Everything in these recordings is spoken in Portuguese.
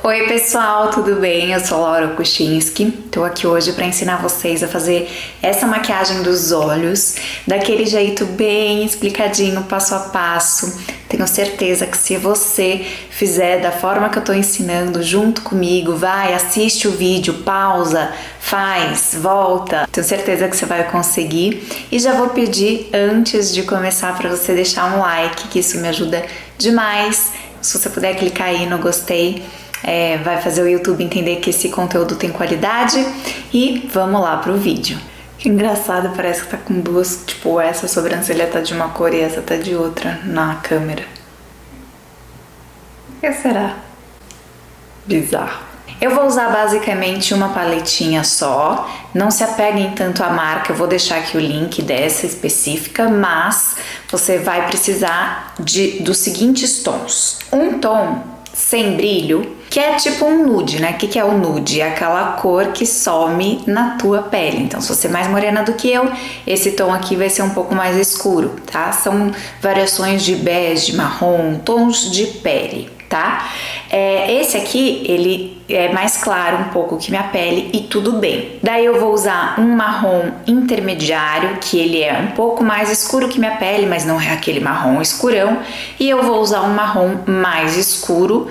Oi pessoal, tudo bem? Eu sou Laura Kuchinski, tô aqui hoje para ensinar vocês a fazer essa maquiagem dos olhos daquele jeito bem explicadinho, passo a passo. Tenho certeza que se você fizer da forma que eu tô ensinando junto comigo, vai, assiste o vídeo, pausa, faz, volta. Tenho certeza que você vai conseguir e já vou pedir antes de começar para você deixar um like, que isso me ajuda demais. Se você puder clicar aí no gostei, vai fazer o YouTube entender que esse conteúdo tem qualidade. E vamos lá pro vídeo. Que engraçado, parece que tá com duas, tipo, essa sobrancelha tá de uma cor e essa tá de outra na câmera. O que será? Bizarro. Eu vou usar basicamente uma paletinha só, não se apeguem tanto à marca, eu vou deixar aqui o link dessa específica, mas você vai precisar dos seguintes tons. Um tom sem brilho, que é tipo um nude, né? O que é o nude? É aquela cor que some na tua pele. Então, se você é mais morena do que eu, esse tom aqui vai ser um pouco mais escuro, tá? São variações de bege, marrom, tons de pele, tá? Esse aqui, ele é mais claro um pouco que minha pele e tudo bem. Daí eu vou usar um marrom intermediário, que ele é um pouco mais escuro que minha pele, mas não é aquele marrom escurão. E eu vou usar um marrom mais escuro,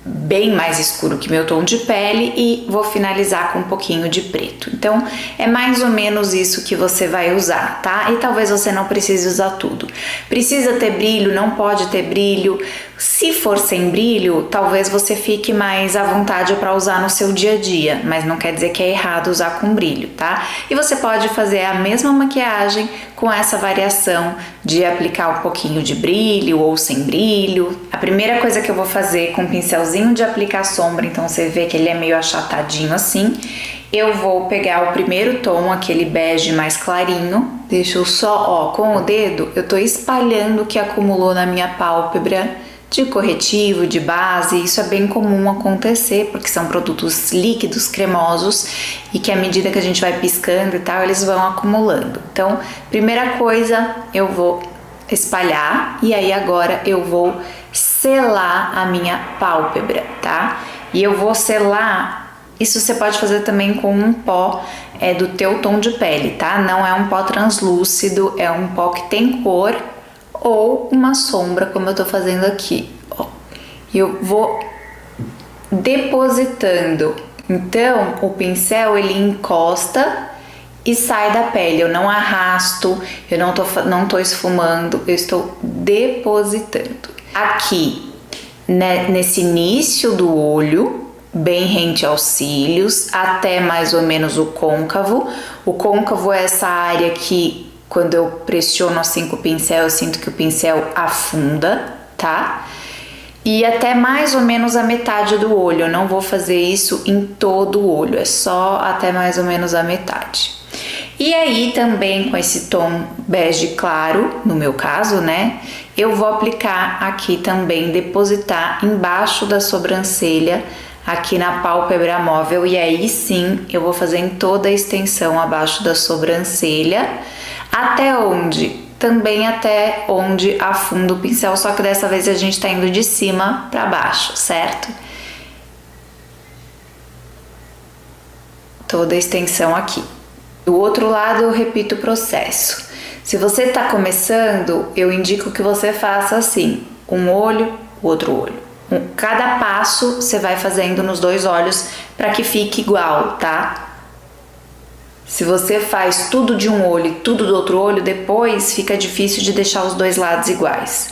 bem mais escuro que meu tom de pele, e vou finalizar com um pouquinho de preto. Então é mais ou menos isso que você vai usar, tá? E talvez você não precise usar tudo. Precisa ter brilho, não pode ter brilho. Se for sem brilho, talvez você fique mais à vontade para usar no seu dia a dia, mas não quer dizer que é errado usar com brilho, tá? E você pode fazer a mesma maquiagem com essa variação de aplicar um pouquinho de brilho ou sem brilho. A primeira coisa que eu vou fazer com um pincelzinho de aplicar sombra, então você vê que ele é meio achatadinho assim, eu vou pegar o primeiro tom, aquele bege mais clarinho, deixa eu só, com o dedo, eu tô espalhando o que acumulou na minha pálpebra de corretivo, de base. Isso é bem comum acontecer, porque são produtos líquidos, cremosos, e que à medida que a gente vai piscando e tal, eles vão acumulando. Então, primeira coisa, eu vou espalhar, e aí agora eu vou selar a minha pálpebra, tá? E eu vou selar, isso você pode fazer também com um pó do teu tom de pele, tá? Não é um pó translúcido, é um pó que tem cor, ou uma sombra, como eu tô fazendo aqui, ó. E eu vou depositando. Então, o pincel, ele encosta e sai da pele. Eu não arrasto, eu não tô esfumando, eu estou depositando. Aqui, né, nesse início do olho, bem rente aos cílios, até mais ou menos o côncavo. O côncavo é essa área que, quando eu pressiono assim com o pincel, eu sinto que o pincel afunda, tá? E até mais ou menos a metade do olho. Eu não vou fazer isso em todo o olho, é só até mais ou menos a metade. E aí também com esse tom bege claro, no meu caso, né? Eu vou aplicar aqui também, depositar embaixo da sobrancelha, aqui na pálpebra móvel, e aí sim eu vou fazer em toda a extensão abaixo da sobrancelha. Até onde? Também até onde afunda o pincel, só que dessa vez a gente tá indo de cima para baixo, certo? Toda a extensão aqui. Do outro lado eu repito o processo. Se você tá começando, eu indico que você faça assim, um olho, outro olho. Cada passo você vai fazendo nos dois olhos para que fique igual, tá? Se você faz tudo de um olho e tudo do outro olho, depois fica difícil de deixar os dois lados iguais.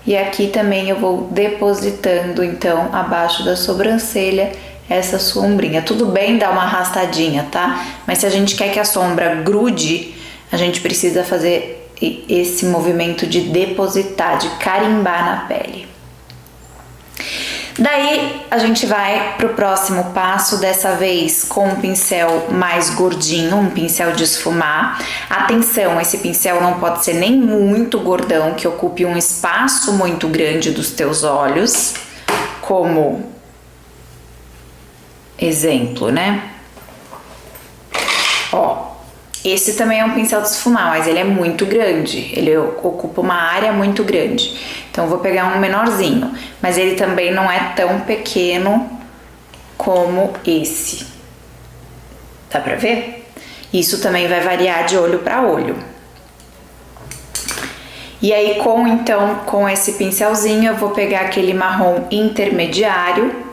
E aqui também eu vou depositando, então, abaixo da sobrancelha, essa sombrinha. Tudo bem dar uma arrastadinha, tá? Mas se a gente quer que a sombra grude, a gente precisa fazer esse movimento de depositar, de carimbar na pele. Daí a gente vai pro próximo passo, dessa vez com um pincel mais gordinho, um pincel de esfumar. Atenção, esse pincel não pode ser nem muito gordão, que ocupe um espaço muito grande dos teus olhos, como exemplo, né? Ó, Esse também é um pincel de esfumar, mas ele é muito grande, ele ocupa uma área muito grande. Então eu vou pegar um menorzinho, mas ele também não é tão pequeno como esse. Dá pra ver? Isso também vai variar de olho para olho. E aí com esse pincelzinho eu vou pegar aquele marrom intermediário.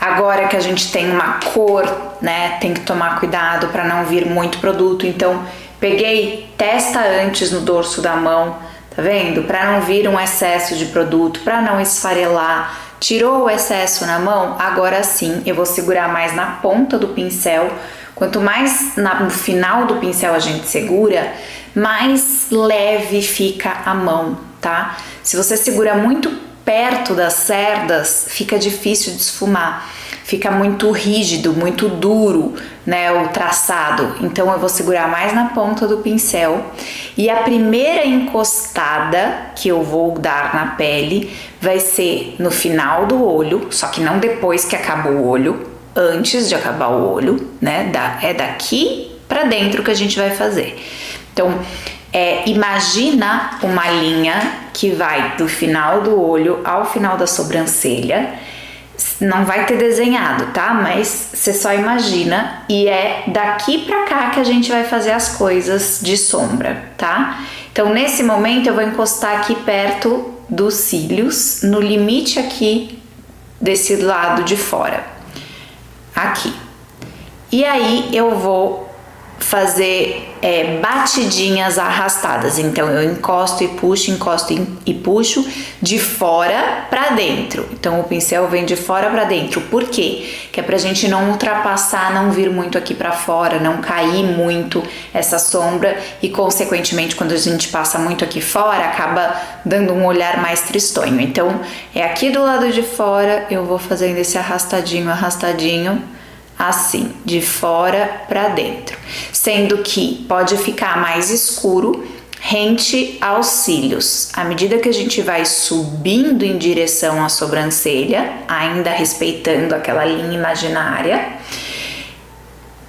Agora que a gente tem uma cor, né, tem que tomar cuidado para não vir muito produto. Então, peguei, testa antes no dorso da mão, tá vendo? Para não vir um excesso de produto, para não esfarelar. Tirou o excesso na mão? Agora sim, eu vou segurar mais na ponta do pincel. Quanto mais no final do pincel a gente segura, mais leve fica a mão, tá? Se você segura muito perto das cerdas, fica difícil de esfumar, fica muito rígido, muito duro, né, o traçado. Então eu vou segurar mais na ponta do pincel e a primeira encostada que eu vou dar na pele vai ser no final do olho, só que não depois que acaba o olho, antes de acabar o olho, né, é daqui pra dentro que a gente vai fazer. Então, imagina uma linha que vai do final do olho ao final da sobrancelha. Não vai ter desenhado, tá? Mas você só imagina e é daqui pra cá que a gente vai fazer as coisas de sombra, tá? Então, nesse momento eu vou encostar aqui perto dos cílios, no limite aqui desse lado de fora. Aqui. E aí eu vou fazer batidinhas arrastadas. Então eu encosto e puxo de fora para dentro. Então o pincel vem de fora para dentro. Por quê? Que é pra gente não ultrapassar, não vir muito aqui para fora, não cair muito essa sombra e consequentemente quando a gente passa muito aqui fora acaba dando um olhar mais tristonho. Então é aqui do lado de fora, eu vou fazendo esse arrastadinho assim, de fora para dentro, sendo que pode ficar mais escuro rente aos cílios. À medida que a gente vai subindo em direção à sobrancelha, ainda respeitando aquela linha imaginária,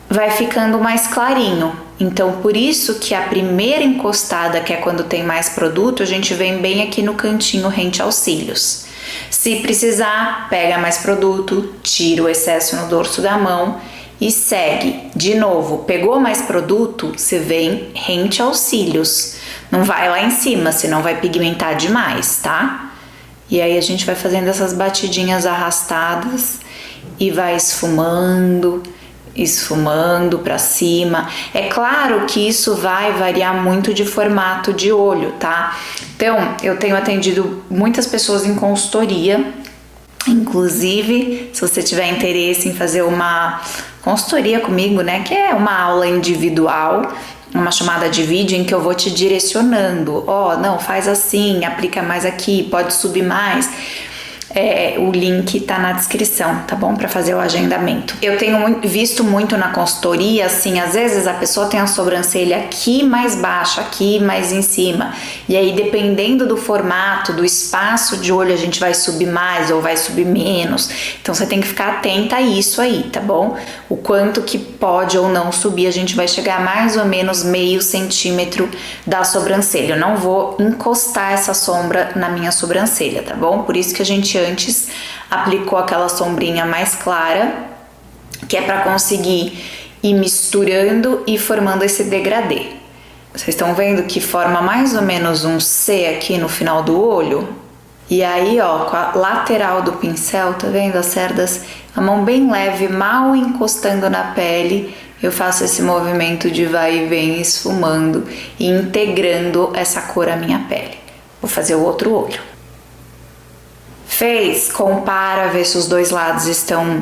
vai ficando mais clarinho. Então, por isso que a primeira encostada, que é quando tem mais produto, a gente vem bem aqui no cantinho rente aos cílios. Se precisar, pega mais produto, tira o excesso no dorso da mão e segue. De novo, pegou mais produto, você vem rente aos cílios. Não vai lá em cima, senão vai pigmentar demais, tá? E aí a gente vai fazendo essas batidinhas arrastadas e vai esfumando para cima. É claro que isso vai variar muito de formato de olho, tá? Então, eu tenho atendido muitas pessoas em consultoria, inclusive, se você tiver interesse em fazer uma consultoria comigo, né, que é uma aula individual, uma chamada de vídeo em que eu vou te direcionando, não, faz assim, aplica mais aqui, pode subir mais. O link tá na descrição, tá bom? Para fazer o agendamento. Eu tenho visto muito na consultoria, assim, às vezes a pessoa tem a sobrancelha aqui mais baixa, aqui mais em cima. E aí, dependendo do formato, do espaço de olho, a gente vai subir mais ou vai subir menos. Então, você tem que ficar atenta a isso aí, tá bom? O quanto que pode ou não subir, a gente vai chegar a mais ou menos meio centímetro da sobrancelha. Eu não vou encostar essa sombra na minha sobrancelha, tá bom? Por isso que a gente antes aplicou aquela sombrinha mais clara, que é para conseguir ir misturando e formando esse degradê. Vocês estão vendo que forma mais ou menos um C aqui no final do olho? E aí, com a lateral do pincel, tá vendo as cerdas? A mão bem leve, mal encostando na pele, eu faço esse movimento de vai e vem esfumando e integrando essa cor à minha pele. Vou fazer o outro olho. Fez, compara, vê se os dois lados estão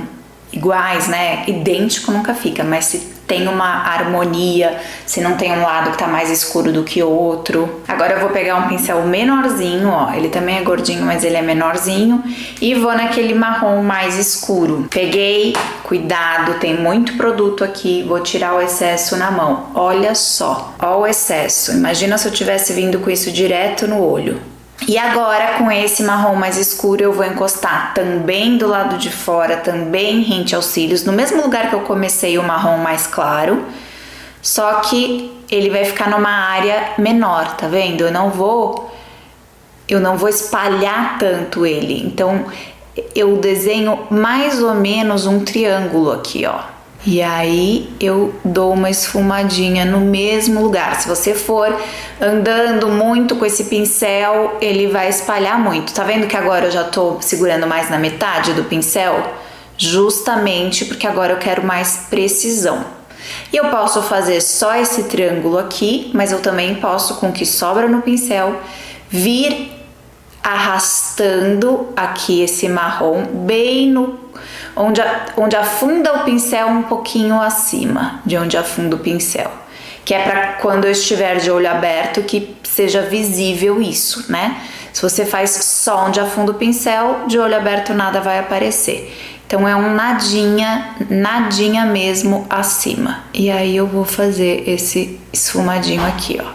iguais, né? Idêntico nunca fica, mas se tem uma harmonia, se não tem um lado que tá mais escuro do que o outro. Agora eu vou pegar um pincel menorzinho, ele também é gordinho, mas ele é menorzinho, e vou naquele marrom mais escuro. Peguei, cuidado, tem muito produto aqui, vou tirar o excesso na mão. Olha só, ó o excesso. Imagina se eu tivesse vindo com isso direto no olho. E agora, com esse marrom mais escuro, eu vou encostar também do lado de fora, também rente aos cílios, no mesmo lugar que eu comecei o marrom mais claro, só que ele vai ficar numa área menor, tá vendo? Eu não vou espalhar tanto ele, então eu desenho mais ou menos um triângulo aqui, ó. E aí eu dou uma esfumadinha no mesmo lugar. Se você for andando muito com esse pincel, ele vai espalhar muito. Tá vendo que agora eu já tô segurando mais na metade do pincel? Justamente porque agora eu quero mais precisão. E eu posso fazer só esse triângulo aqui, mas eu também posso, com o que sobra no pincel, vir arrastando aqui esse marrom bem no onde afunda o pincel, um pouquinho acima de onde afunda o pincel, que é para quando eu estiver de olho aberto que seja visível isso, né? Se você faz só onde afunda o pincel, de olho aberto nada vai aparecer. Então é um nadinha mesmo acima. E aí eu vou fazer esse esfumadinho aqui, ó.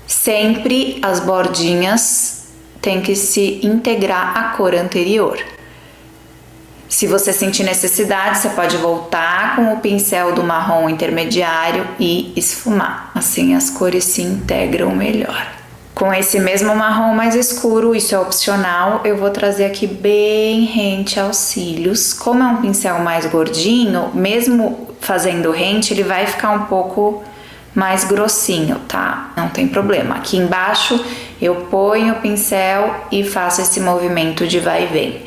Sempre as bordinhas têm que se integrar à cor anterior. Se você sentir necessidade, você pode voltar com o pincel do marrom intermediário e esfumar. Assim as cores se integram melhor. Com esse mesmo marrom mais escuro, isso é opcional, eu vou trazer aqui bem rente aos cílios. Como é um pincel mais gordinho, mesmo fazendo rente, ele vai ficar um pouco mais grossinho, tá? Não tem problema. Aqui embaixo eu ponho o pincel e faço esse movimento de vai e vem.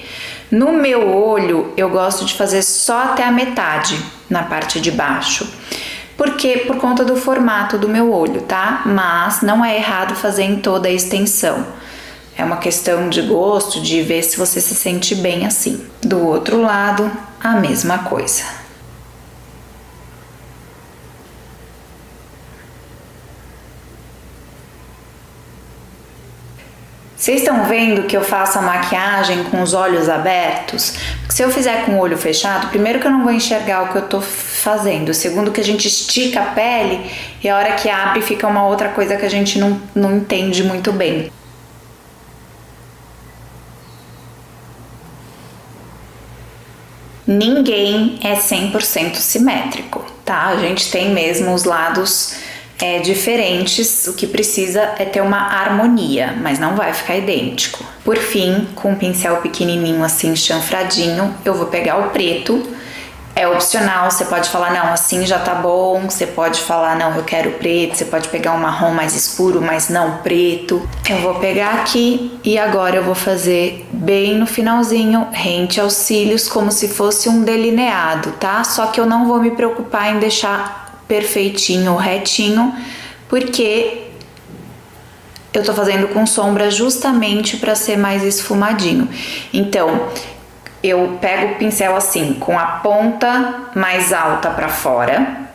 No meu olho, eu gosto de fazer só até a metade, na parte de baixo. Porque por conta do formato do meu olho, tá? Mas não é errado fazer em toda a extensão. É uma questão de gosto, de ver se você se sente bem assim. Do outro lado, a mesma coisa. Vocês estão vendo que eu faço a maquiagem com os olhos abertos? Porque se eu fizer com o olho fechado, primeiro que eu não vou enxergar o que eu tô fazendo, segundo que a gente estica a pele e a hora que abre fica uma outra coisa que a gente não entende muito bem. Ninguém é 100% simétrico, tá? A gente tem mesmo os lados diferentes, o que precisa é ter uma harmonia, mas não vai ficar idêntico. Por fim, com um pincel pequenininho assim, chanfradinho, eu vou pegar o preto. É opcional, você pode falar, não, assim já tá bom, você pode falar, não, eu quero preto, você pode pegar um marrom mais escuro, mas não preto. Eu vou pegar aqui e agora eu vou fazer bem no finalzinho, rente aos cílios, como se fosse um delineado, tá? Só que eu não vou me preocupar em deixar perfeitinho, retinho, porque eu tô fazendo com sombra justamente para ser mais esfumadinho. Então, eu pego o pincel assim, com a ponta mais alta para fora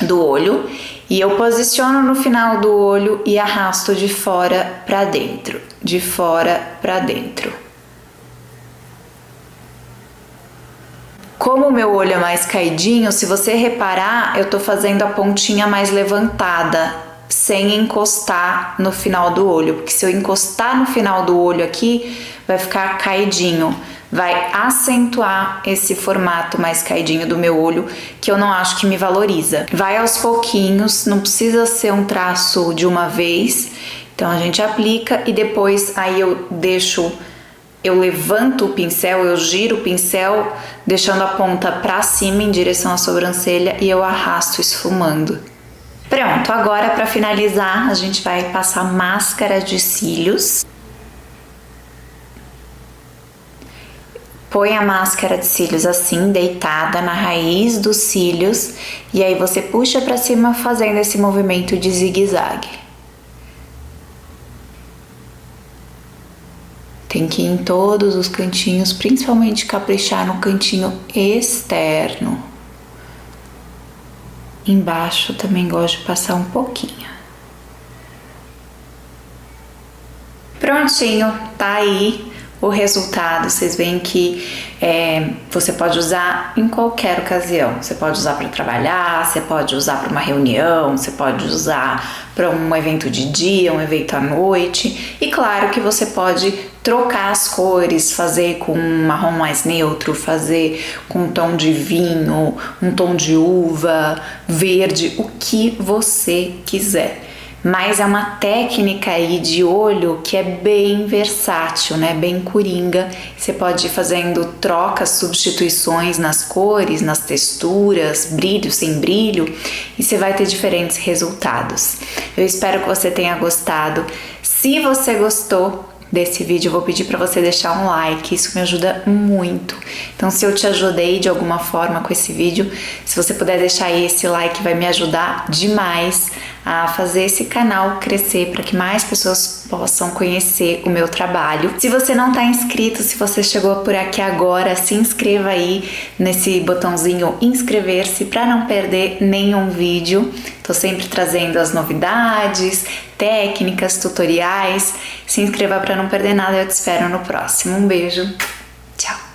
do olho, e eu posiciono no final do olho e arrasto de fora para dentro, de fora para dentro. Como o meu olho é mais caidinho, se você reparar, eu tô fazendo a pontinha mais levantada, sem encostar no final do olho, porque se eu encostar no final do olho aqui, vai ficar caidinho, vai acentuar esse formato mais caidinho do meu olho, que eu não acho que me valoriza. Vai aos pouquinhos, não precisa ser um traço de uma vez, então a gente aplica e depois aí eu levanto o pincel, eu giro o pincel, deixando a ponta pra cima em direção à sobrancelha e eu arrasto esfumando. Pronto, agora para finalizar a gente vai passar máscara de cílios. Põe a máscara de cílios assim, deitada na raiz dos cílios e aí você puxa pra cima fazendo esse movimento de zigue-zague. Tem que ir em todos os cantinhos, principalmente caprichar no cantinho externo. Embaixo também gosto de passar um pouquinho. Prontinho, tá aí o resultado, vocês veem que você pode usar em qualquer ocasião. Você pode usar para trabalhar, você pode usar para uma reunião, você pode usar para um evento de dia, um evento à noite. E claro que você pode trocar as cores, fazer com um marrom mais neutro, fazer com um tom de vinho, um tom de uva, verde, o que você quiser. Mas é uma técnica aí de olho que é bem versátil, né? Bem coringa. Você pode ir fazendo trocas, substituições nas cores, nas texturas, brilho, sem brilho, e você vai ter diferentes resultados. Eu espero que você tenha gostado. Se você gostou desse vídeo, eu vou pedir para você deixar um like, isso me ajuda muito. Então, se eu te ajudei de alguma forma com esse vídeo, se você puder deixar aí esse like, vai me ajudar demais a fazer esse canal crescer para que mais pessoas possam conhecer o meu trabalho. Se você não está inscrito, se você chegou por aqui agora, se inscreva aí nesse botãozinho inscrever-se para não perder nenhum vídeo. Tô sempre trazendo as novidades, técnicas, tutoriais. Se inscreva para não perder nada, eu te espero no próximo. Um beijo, tchau!